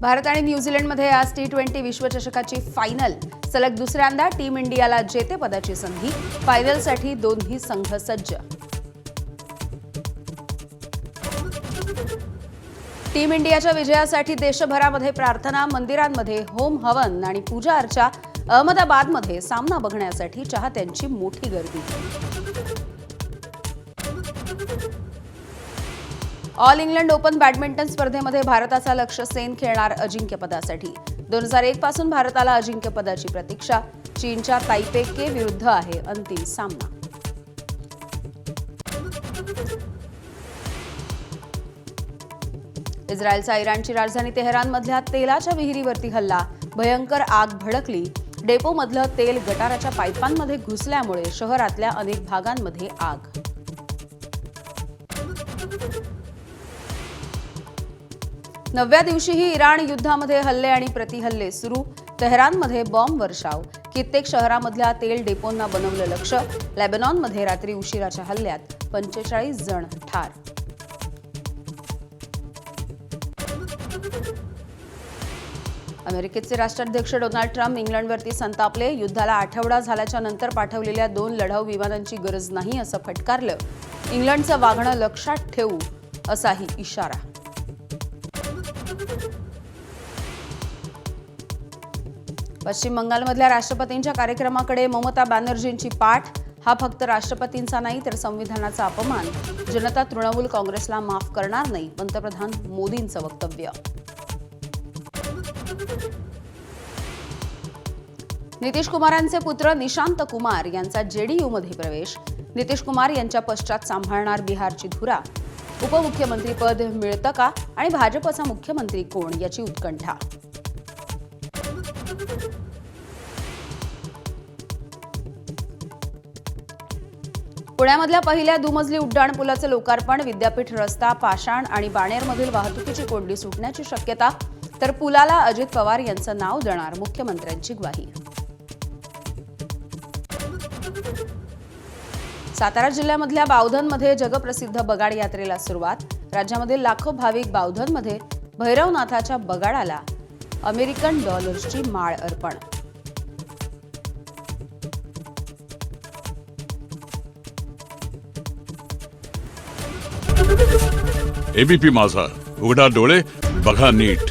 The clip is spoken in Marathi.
भारत आणि न्यूझीलंडमध्ये आज T20 विश्वचषकाची फायनल. सलग दुसऱ्यांदा टीम इंडियाला जेतेपदाची संधी. फायनलसाठी दोन्ही संघ सज्ज. टीम इंडियाच्या विजयासाठी देशभरामध्ये प्रार्थना, मंदिरांमध्ये होम हवन आणि पूजा अर्चा. अहमदाबादमध्ये सामना बघण्यासाठी चाहत्यांची मोठी गर्दी. ऑल इंग्लंड ओपन बॅडमिंटन स्पर्धेमध्ये भारताचा लक्ष्य सेन खेळणार अजिंक्यपदासाठी. 2001 पासून भारताला अजिंक्यपदाची प्रतीक्षा. चीनच्या ताइपे के विरुद्ध आहे अंतिम सामना. इस्रायलचा इराणची राजधानी तेहरानमधल्या तेलाच्या विहिरीवरती हल्ला. भयंकर आग भडकली. डेपोमधलं तेल गटाराच्या पाईपांमध्ये घुसल्यामुळे शहरातल्या अनेक भागांमध्ये आग. नवव्या दिवशीही इराण युद्धामध्ये हल्ले आणि प्रतिहल्ले सुरू. तेहरानमध्ये बॉम्ब वर्षाव. कित्येक शहरामधल्या तेल डेपोंना बनवलं लक्ष्य. लेबनॉनमध्ये रात्री उशिराच्या हल्ल्यात 45 जण ठार. अमेरिकेचे राष्ट्राध्यक्ष डोनाल्ड ट्रम्प इंग्लंडवरती संतापले. युद्धाला आठवडा झाल्याच्या नंतर पाठवलेल्या 2 लढाऊ विमानांची गरज नाही असं फटकारलं. इंग्लंडचं वागणं लक्षात ठेवू असाही इशारा. पश्चिम बंगालमधल्या राष्ट्रपतींच्या कार्यक्रमाकडे ममता बॅनर्जींची पाठ. हा फक्त राष्ट्रपतींचा नाही तर संविधानाचा अपमान. जनता तृणमूल काँग्रेसला माफ करणार नाही, पंतप्रधान मोदींचं वक्तव्य. नितीश कुमारांचे पुत्र निशांत कुमार यांचा जेडीयूमध्ये प्रवेश. नितीश कुमार यांच्या पश्चात सांभाळणार बिहारची धुरा. उपमुख्यमंत्रीपद मिळतं का आणि भाजपचा मुख्यमंत्री कोण याची उत्कंठा. पुण्यामधल्या पहिल्या दुमजली उड्डाणपुलाचं लोकार्पण. विद्यापीठ रस्ता, पाषाण आणि बाणेरमधील वाहतुकीची कोंडी सुटण्याची शक्यता. तर पुलाला अजित पवार यांचं नाव देणार, मुख्यमंत्र्यांची ग्वाही. सातारा जिल्ह्यामधल्या बावधनमध्ये जगप्रसिद्ध बगाड यात्रेला सुरुवात. राज्यामधील लाखो भाविक बावधनमध्ये भैरवनाथाच्या बगाडाला अमेरिकन डॉलर्सची माळ अर्पण. एबीपी माझा, उघडा डोळे बघा नीट.